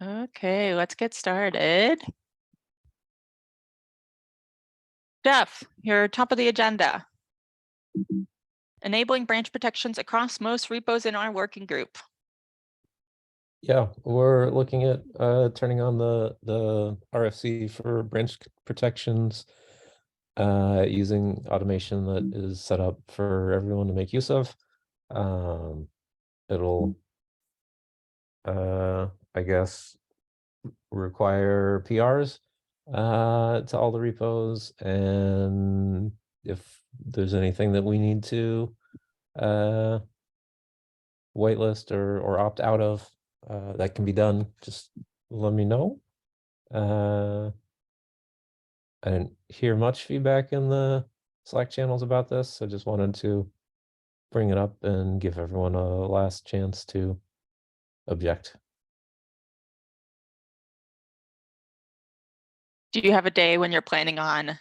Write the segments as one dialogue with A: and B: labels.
A: Okay, let's get started. Jeff, you're top of the agenda. Enabling branch protections across most repos in our working group.
B: Yeah, we're looking at turning on the RFC for branch protections using automation that is set up for everyone to make use of. It'll I guess require PRs to all the repos, and if there's anything that we need to whitelist or opt out of, that can be done. Just let me know. I didn't hear much feedback in the Slack channels about this, so just wanted to bring it up and give everyone a last chance to object.
A: Do you have a day when you're planning on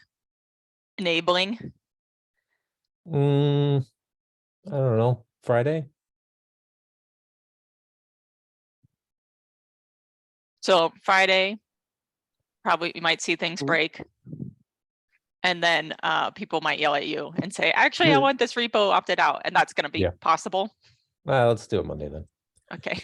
A: enabling?
B: I don't know, Friday?
A: So Friday, probably you might see things break. And then people might yell at you and say, actually, I want this repo opted out. And that's going to be possible.
B: Let's do it Monday then.
A: Okay.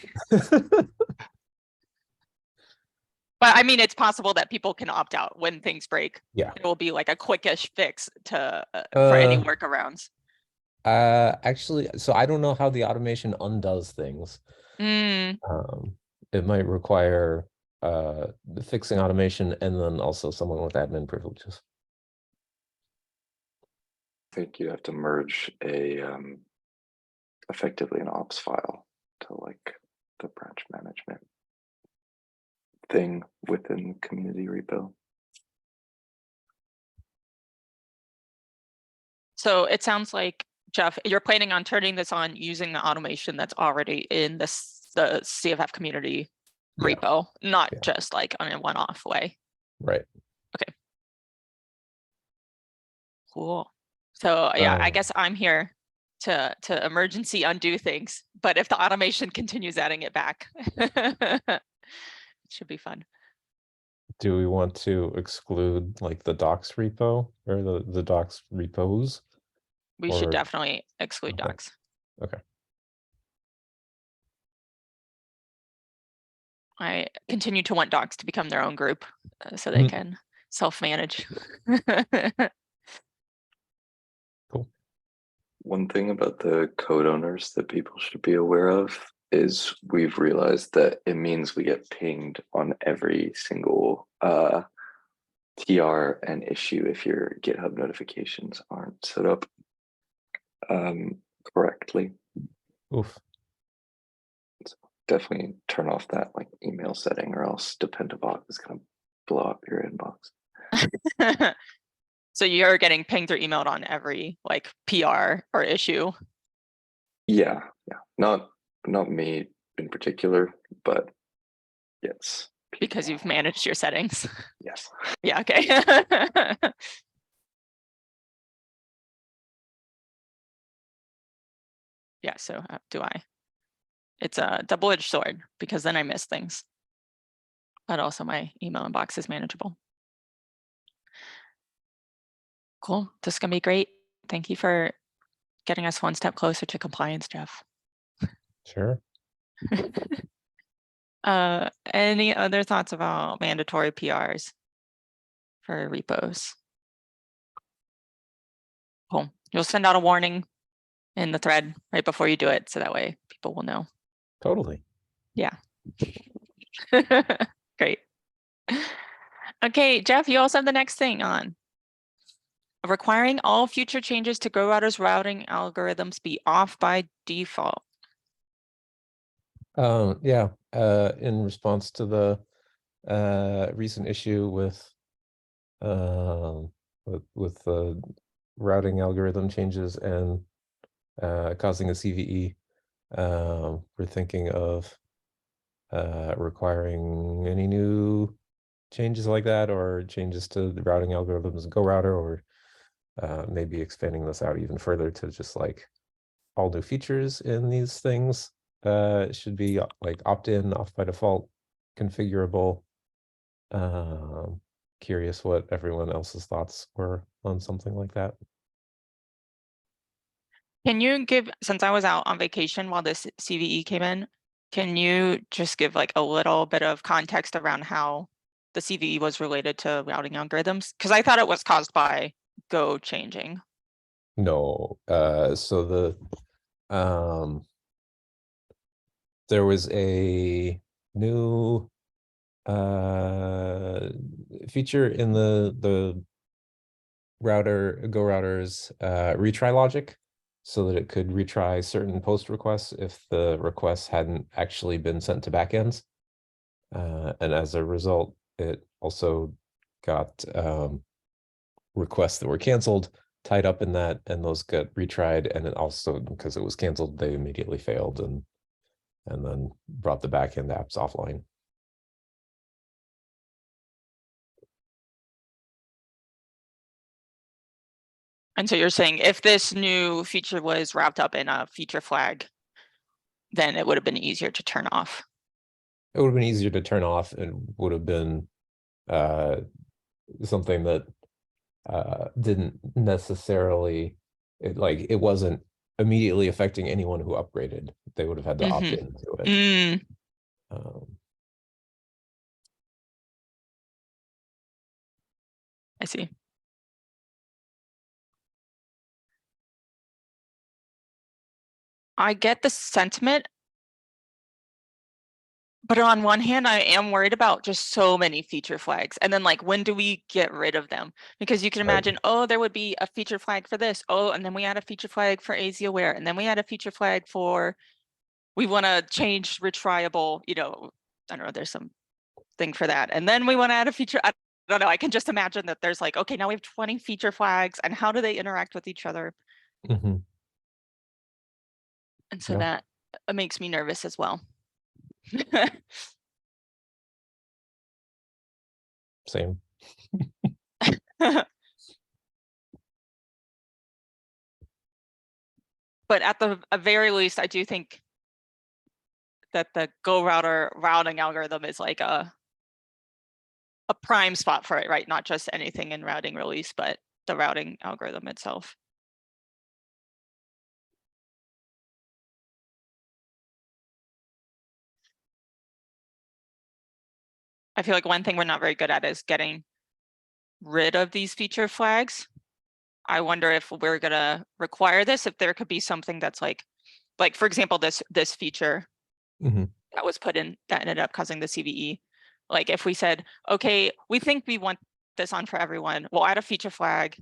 A: But I mean, it's possible that people can opt out when things break.
B: Yeah.
A: It will be like a quickish fix to for any workarounds.
B: Actually, so I don't know how the automation undoes things. It might require fixing automation and then also someone with admin privileges.
C: I think you have to merge a effectively an ops file to like the branch management thing within community repo.
A: So it sounds like, Jeff, you're planning on turning this on using the automation that's already in the CFF community repo, not just like on a one-off way.
B: Right.
A: Okay. Cool. So yeah, I guess I'm here to emergency undo things, but if the automation continues adding it back, it should be fun.
B: Do we want to exclude like the docs repo or the docs repos?
A: We should definitely exclude docs.
B: Okay.
A: I continue to want docs to become their own group so they can self-manage.
B: Cool.
C: One thing about the code owners that people should be aware of is we've realized that it means we get pinged on every single TR and issue if your GitHub notifications aren't set up correctly.
B: Oof.
C: So definitely turn off that like email setting, or else Dependabot is going to blow up your inbox.
A: So you're getting pinged or emailed on every like PR or issue?
C: Yeah. Not me in particular, but yes.
A: Because you've managed your settings.
C: Yes.
A: Yeah, okay. Yeah, so do I. It's a double-edged sword because then I miss things. But also my email inbox is manageable. Cool, this is gonna be great. Thank you for getting us one step closer to compliance, Jeff.
B: Sure.
A: Any other thoughts about mandatory PRs for repos? Cool. You'll send out a warning in the thread right before you do it, so that way people will know.
B: Totally.
A: Yeah. Great. Okay, Jeff, you also have the next thing on. Requiring all future changes to GoRouter's routing algorithms be off by default.
B: Yeah, in response to the recent issue with the routing algorithm changes and causing a CVE, we're thinking of requiring any new changes like that, or changes to the routing algorithms in GoRouter, or maybe expanding this out even further to just like all new features in these things should be like opt-in, off by default configurable. Curious what everyone else's thoughts were on something like that.
A: Can you give, since I was out on vacation while this CVE came in, can you just give like a little bit of context around how the CVE was related to routing algorithms? Because I thought it was caused by Go changing.
B: No, so there was a new feature in the Go router's retry logic, so that it could retry certain post requests if the requests hadn't actually been sent to backends. And as a result, it also got requests that were canceled tied up in that, and those got retried, and it also, because it was canceled, they immediately failed and then brought the backend apps offline.
A: And so you're saying if this new feature was wrapped up in a feature flag, then it would have been easier to turn off.
B: It would have been easier to turn off, and would have been something that didn't necessarily, it wasn't immediately affecting anyone who upgraded. They would have had to opt into it.
A: I see. I get the sentiment, but on one hand, I am worried about just so many feature flags. And then like, when do we get rid of them? Because you can imagine, oh, there would be a feature flag for this. Oh, and then we add a feature flag for AZ aware. And then we add a feature flag for, we want to change retriable, I don't know, there's some thing for that. And then we want to add a feature. I don't know. I can just imagine that there's like, okay, now we have 20 feature flags, and how do they interact with each other? And so that makes me nervous as well.
B: Same.
A: But at the very least, I do think that the Go router routing algorithm is like a prime spot for it, right? Not just anything in routing release, but the routing algorithm itself. I feel like one thing we're not very good at is getting rid of these feature flags. I wonder if we're gonna require this, if there could be something that's like for example, this feature that was put in that ended up causing the CVE. Like if we said, okay, we think we want this on for everyone, we'll add a feature flag,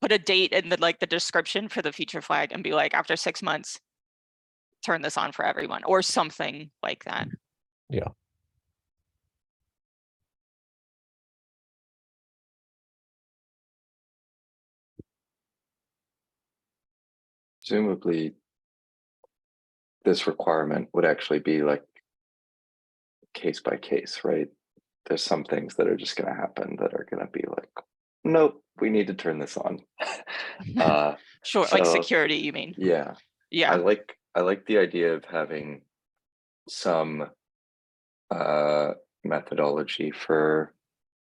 A: put a date in the description for the feature flag, and be like, after 6 months, turn this on for everyone, or something like that.
B: Yeah.
C: Presumably, this requirement would actually be like case by case, right? There's some things that are just going to happen that are going to be like, nope, we need to turn this on.
A: Sure, like security, you mean?
C: Yeah.
A: Yeah.
C: I like the idea of having some methodology for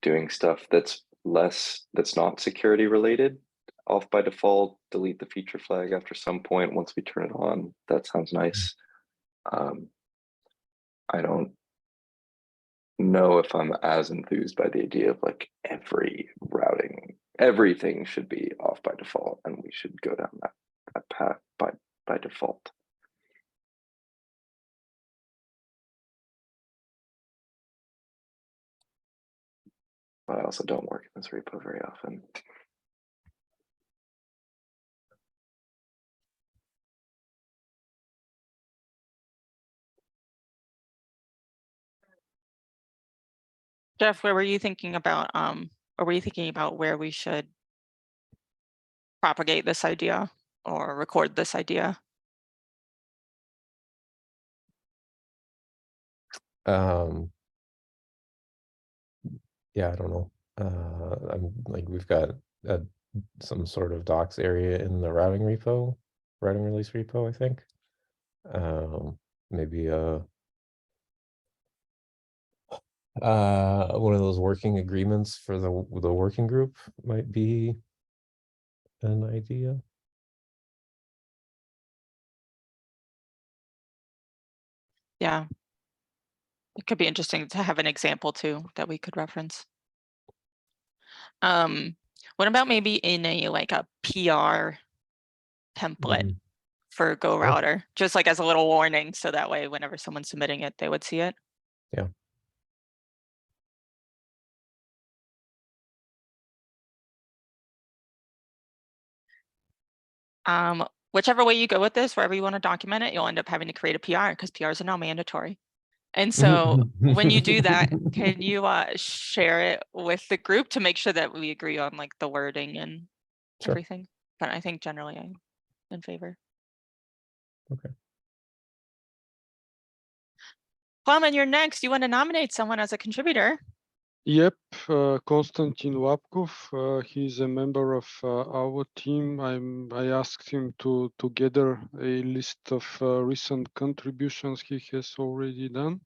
C: doing stuff that's not security related. Off by default, delete the feature flag after some point once we turn it on. That sounds nice. I don't know if I'm as enthused by the idea of like everything should be off by default, and we should go down that path by default. But I also don't work in this repo very often.
A: Jeff, where were you thinking about, or were you thinking about where we should propagate this idea or record this idea?
B: Yeah, I don't know. I'm like, we've got some sort of docs area in the routing release repo, I think. Maybe One of those working agreements for the working group might be an idea.
A: Yeah. It could be interesting to have an example too that we could reference. What about maybe in a like a PR template
B: Mhm.
A: for Go
B: Sure.
A: Router, just like as a little warning, so that way whenever someone's submitting it, they would see it.
B: Yeah.
A: Whichever way you go with this, wherever you want to document it, you'll end up having to create a PR because PRs are now mandatory. And so when you do that, can you share it with the group to make sure that we agree on like the wording and
B: Sure.
A: everything? But I think generally I'm in favor.
B: Okay.
A: Plum, you're next. You want to nominate someone as a contributor?
D: Yep, Konstantin Lapkov. He's a member of our team. I asked him to gather a list of recent contributions he has already done.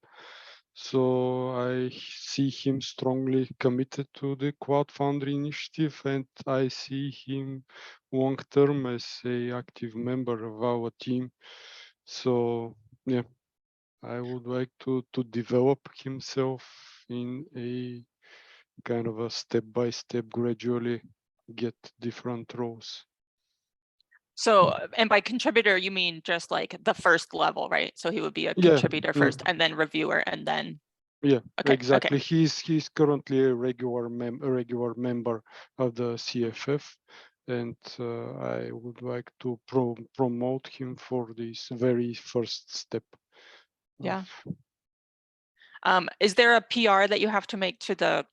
D: So I see him strongly committed to the Cloud Foundry initiative, and I see him long term as a active member of our team. So yeah, I would like to develop himself in a kind of a step-by-step, gradually get different roles.
A: So, and by contributor, you mean just like the first level, right? So he would be a
D: Yeah,
A: contributor first and then reviewer and then.
D: Yeah,
A: Okay,
D: exactly.
A: okay.
D: He's currently a regular member of the CFF, and I would like to promote him for this very first step.
A: Yeah. Is there a PR that you have to make to the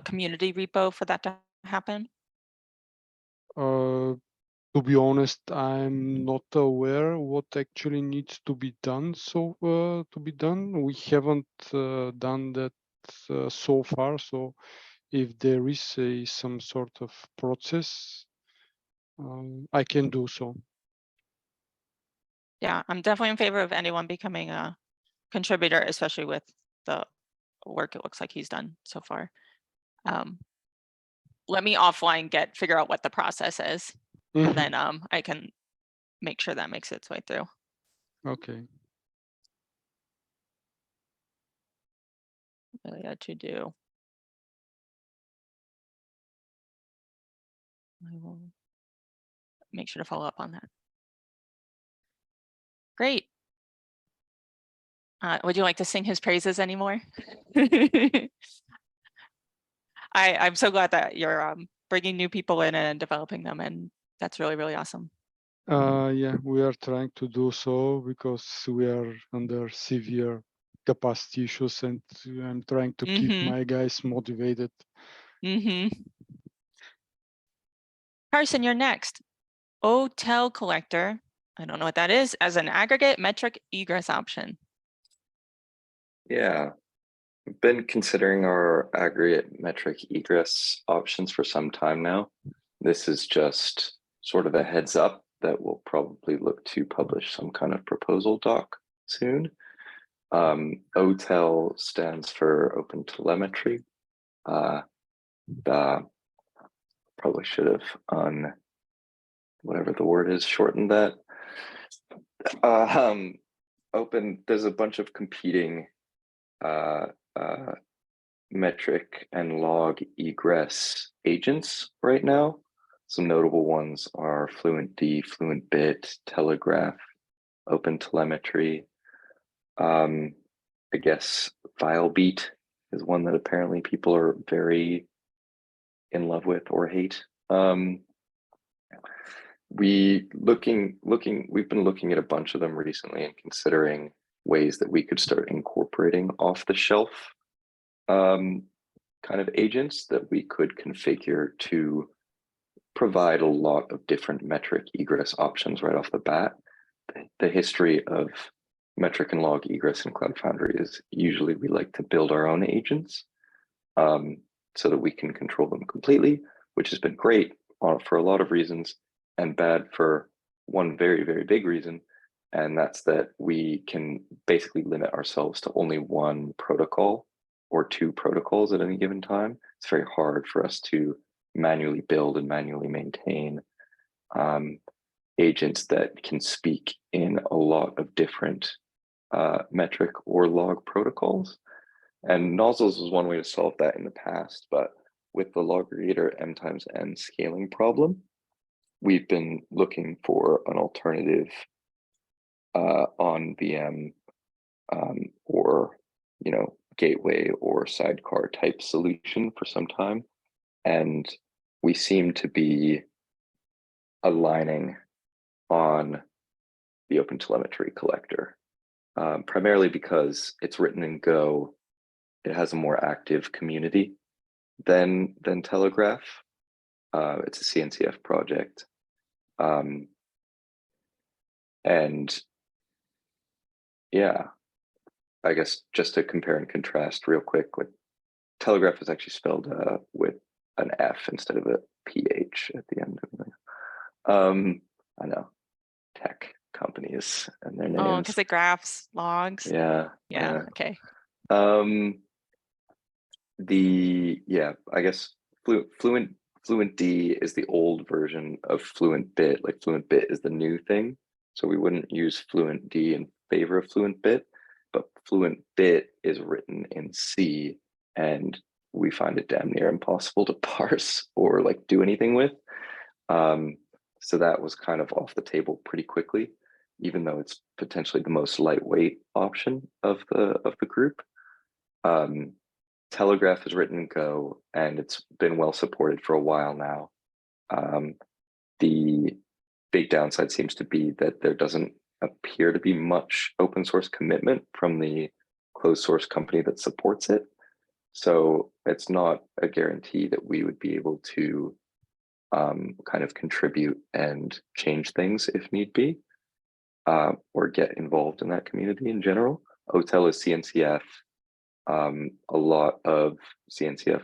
A: community repo for that to happen?
D: To be honest, I'm not aware what actually needs to be done. We haven't done that so far. So if there is some sort of process, I can do so.
A: Yeah, I'm definitely in favor of anyone becoming a contributor, especially with the work it looks like he's done so far. Let me offline figure out what the process is, and then I can make sure that makes its way through.
D: Okay.
A: Really had to do. I will make sure to follow up on that. Great. Would you like to sing his praises anymore? I'm so glad that you're bringing new people in and developing them, and that's really, really awesome.
D: Yeah, we are trying to do so because we are under severe capacity issues, and I'm trying to keep my guys motivated.
A: Carson, you're next. Hotel collector. I don't know what that is, as an aggregate metric egress option.
C: Yeah, I've been considering our aggregate metric egress options for some time now. This is just sort of a heads up that we'll probably look to publish some kind of proposal doc soon. OTEL stands for Open Telemetry. Probably should have whatever the word is, shortened that. There's a bunch of competing metric and log egress agents right now. Some notable ones are FluentD, FluentBit, Telegraph, Open Telemetry. I guess FileBeat is one that apparently people are very in love with or hate. We've been looking at a bunch of them recently and considering ways that we could start incorporating off the shelf kind of agents that we could configure to provide a lot of different metric egress options right off the bat. The history of metric and log egress in Cloud Foundry is usually we like to build our own agents so that we can control them completely, which has been great for a lot of reasons and bad for one very, very big reason. And that's that we can basically limit ourselves to only one protocol or 2 protocols at any given time. It's very hard for us to manually build and manually maintain agents that can speak in a lot of different metric or log protocols. And nozzles was one way to solve that in the past, but with the logregator m times n scaling problem, we've been looking for an alternative on VM or gateway or sidecar type solution for some time, and we seem to be aligning on the OpenTelemetry collector, primarily because it's written in Go. It has a more active community than Telegraph. It's a CNCF project, and yeah, I guess just to compare and contrast real quick, with Telegraph is actually spelled with an F instead of a PH at the end of it. I know, tech companies and their names.
A: Oh, because it graphs logs.
C: Yeah.
A: Okay.
C: I guess Fluent D is the old version of Fluent Bit. Like Fluent Bit is the new thing, so we wouldn't use Fluent D in favor of Fluent Bit, but Fluent Bit is written in C, and we find it damn near impossible to parse or like do anything with. So that was kind of off the table pretty quickly, even though it's potentially the most lightweight option of the group. Telegraph is written in Go, and it's been well supported for a while now. The big downside seems to be that there doesn't appear to be much open source commitment from the closed source company that supports it. So it's not a guarantee that we would be able to kind of contribute and change things if need be, or get involved in that community in general. OTel is CNCF. A lot of CNCF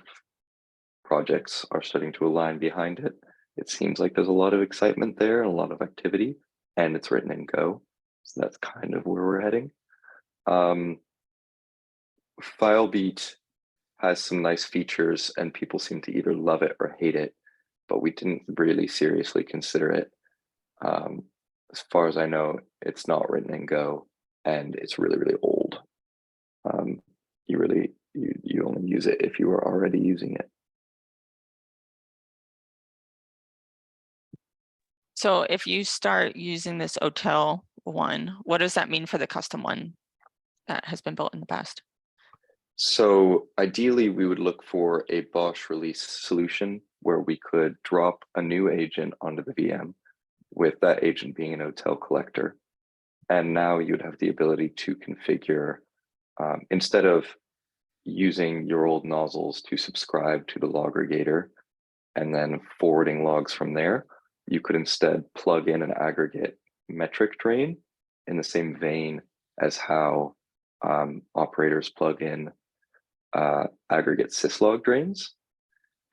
C: projects are starting to align behind it. It seems like there's a lot of excitement there and a lot of activity, and it's written in Go. So that's kind of where we're heading. FileBeat has some nice features, and people seem to either love it or hate it, but we didn't really seriously consider it. As far as I know, it's not written in Go, and it's really, really old. You only use it if you are already using it.
A: So if you start using this OTel one, what does that mean for the custom one that has been built in the past?
C: So ideally, we would look for a Bosch release solution where we could drop a new agent onto the VM, with that agent being an OTel collector. And now you'd have the ability to configure, instead of using your old nozzles to subscribe to the logregator and then forwarding logs from there, you could instead plug in an aggregate metric drain in the same vein as how operators plug in aggregate syslog drains,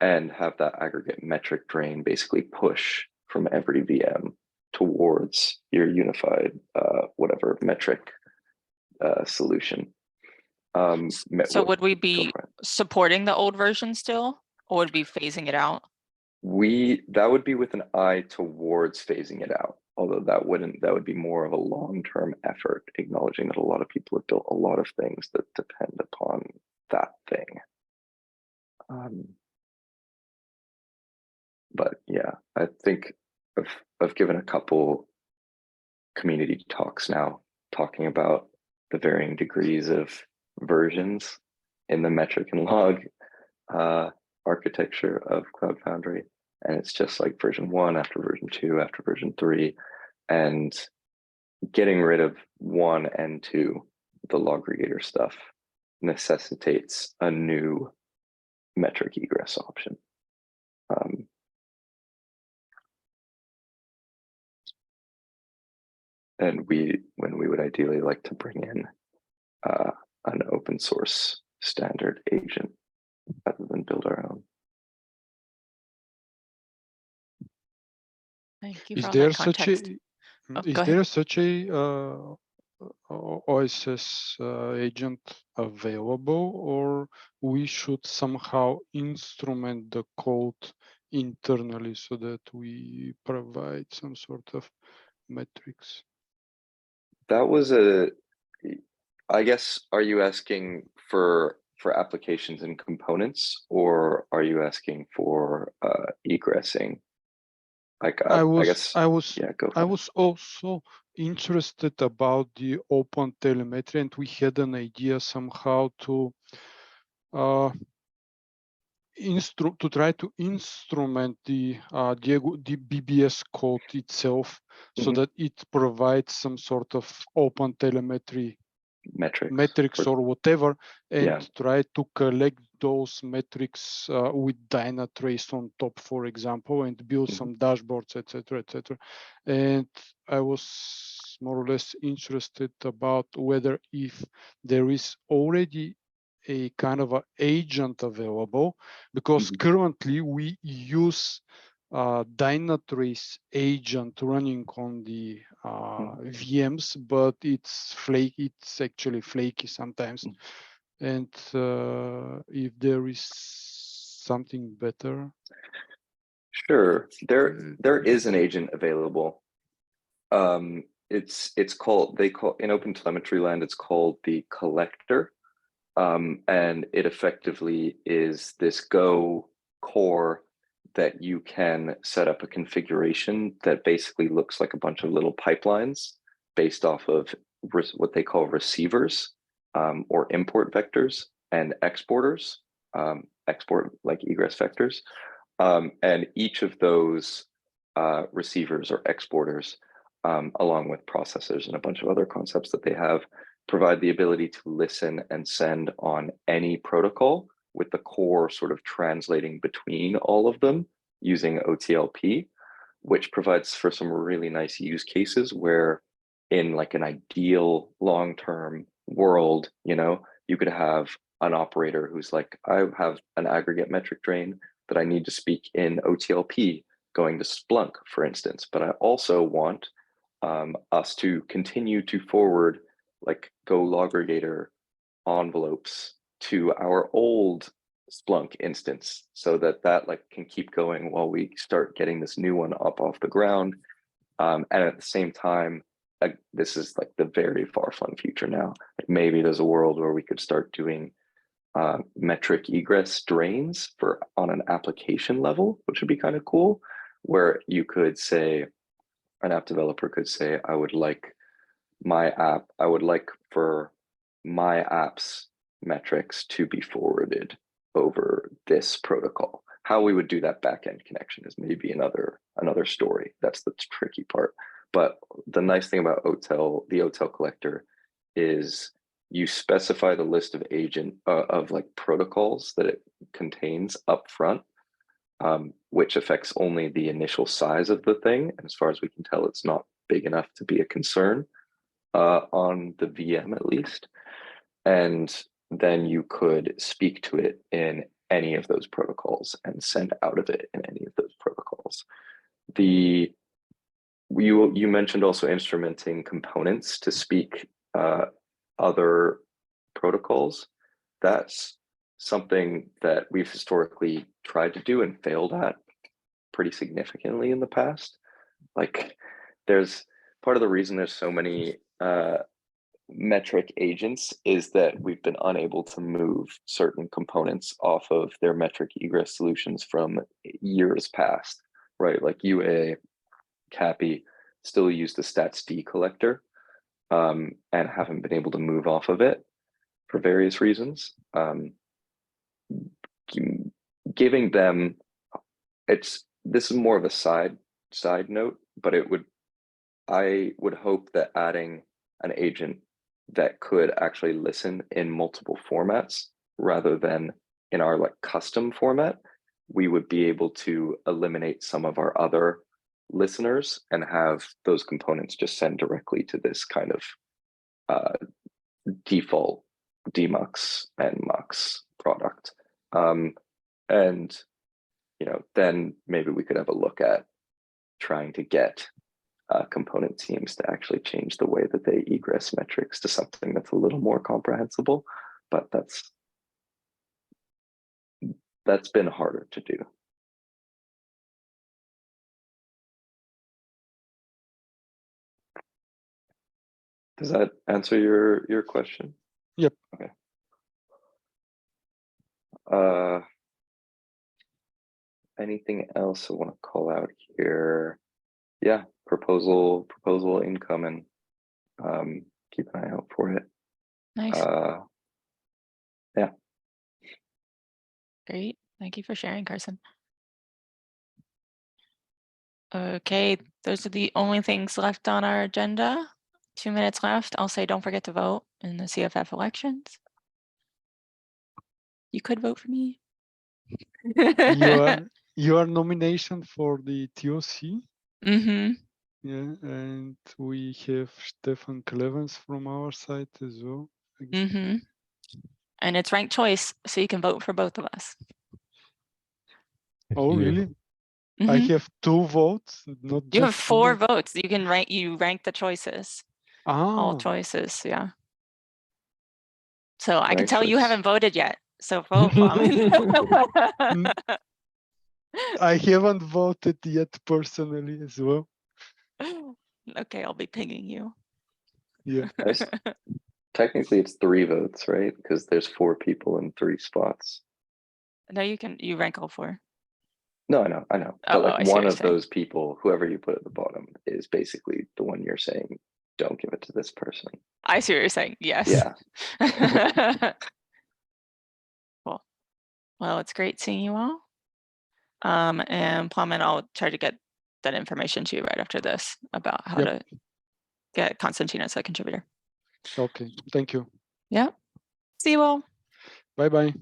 C: and have that aggregate metric drain basically push from every VM towards your unified whatever metric solution.
A: So would we be supporting the old version still, or would we be phasing it out?
C: That would be with an eye towards phasing it out, although that would be more of a long-term effort, acknowledging that a lot of people have built a lot of things that depend upon that thing. But yeah, I think I've given a couple community talks now talking about the varying degrees of versions in the metric and log architecture of Cloud Foundry, and it's just like version 1 after version 2 after version 3, and getting rid of 1 and 2, the logregator stuff, necessitates a new metric egress option. And we would ideally like to bring in an open source standard agent rather than build our own.
A: Thank you for
D: Is
A: all
D: there
A: that
D: such
A: context.
D: a
A: Oh,
D: is
A: go
D: there
A: ahead.
D: such a OSS agent available, or we should somehow instrument the code internally so that we provide some sort of metrics?
C: That was I guess, are you asking for applications and components, or are you asking for egressing? Like,
D: I
C: I guess, yeah, go for it.
D: was also interested about the open telemetry, and we had an idea somehow to try to instrument the BBS code itself so
C: Mhm.
D: that it provides some sort of open telemetry metrics or whatever, and
C: Yeah.
D: try to collect those metrics with Dynatrace on top, for example, and build some dashboards, etc., etc. And I was more or less interested about whether if there is already a kind of an agent available, because currently we use Dynatrace agent running on the VMs, but it's flaky. It's actually flaky sometimes. And if there is something better,
C: Sure, there is an agent available. It's called, in OpenTelemetry land, it's called the collector. And it effectively is this Go core that you can set up a configuration that basically looks like a bunch of little pipelines based off of what they call receivers, or import vectors and exporters, export like egress vectors. And each of those receivers or exporters, along with processors and a bunch of other concepts that they have, provide the ability to listen and send on any protocol, with the core sort of translating between all of them using OTLP, which provides for some really nice use cases where, in like an ideal long-term world, you could have an operator who's like, I have an aggregate metric drain that I need to speak in OTLP going to Splunk, for instance, but I also want us to continue to forward like Go Logregator envelopes to our old Splunk instance, so that like can keep going while we start getting this new one up off the ground. And at the same time, this is like the very far-flung future now. Like maybe there's a world where we could start doing metric egress drains on an application level, which would be kind of cool, where you could say, an app developer could say, I would like for my app's metrics to be forwarded over this protocol. How we would do that backend connection is maybe another story. That's the tricky part. But the nice thing about the OTel collector is you specify the list of of like protocols that it contains up front, which affects only the initial size of the thing. And as far as we can tell, it's not big enough to be a concern on the VM at least. And then you could speak to it in any of those protocols and send out of it in any of those protocols. You mentioned also instrumenting components to speak other protocols. That's something that we've historically tried to do and failed at pretty significantly in the past. Like, there's part of the reason there's so many metric agents is that we've been unable to move certain components off of their metric egress solutions from years past, right? Like UA, CAPI still use the statsd collector, and haven't been able to move off of it for various reasons. Giving them, this is more of a side note, but I would hope that adding an agent that could actually listen in multiple formats rather than in our like custom format, we would be able to eliminate some of our other listeners and have those components just send directly to this kind of default demux and mux product. And then maybe we could have a look at trying to get component teams to actually change the way that they egress metrics to something that's a little more comprehensible, but that's been harder to do. Does that answer your question?
D: Yep.
C: Okay. Anything else I want to call out here? Yeah, proposal incoming. Keep an eye out for it.
A: Nice.
C: Yeah.
A: Great. Thank you for sharing, Carson. Okay, those are the only things left on our agenda. 2 minutes left. I'll say don't forget to vote in the CFF elections. You could vote for me.
D: Your nomination for the TOC.
A: Mm-hmm.
D: Yeah, and we have Stefan Clevens from our side as well.
A: Mm-hmm. And it's ranked choice, so you can vote for both of us.
B: If
D: Oh,
B: you-
D: really? I
A: Mhm.
D: have 2 votes, not
A: You have
D: just
A: 4
D: one.
A: votes. You can rank the choices. All
D: Ah,
A: choices, yeah. So I can
C: Rank
A: tell you
C: choice.
A: haven't voted yet. So vote, Flamin.
D: I haven't voted yet personally as well.
A: Okay, I'll be pinging you.
D: Yeah.
C: Technically, it's 3 votes, right? Because there's 4 people in 3 spots.
A: No, you rank all 4.
C: No, I know.
A: Oh,
C: But like
A: I see what
C: one
A: you're
C: of
A: saying.
C: those people, whoever you put at the bottom, is basically the one you're saying, don't give it to this person.
A: I see what you're saying. Yes.
C: Yeah.
A: Cool. Well, it's great seeing you all. And Plum, I'll try to get that information to you right after this about how
D: Yep.
A: to get Constantine as a contributor.
D: Okay. Thank you.
A: Yeah. See you all.
D: Bye bye.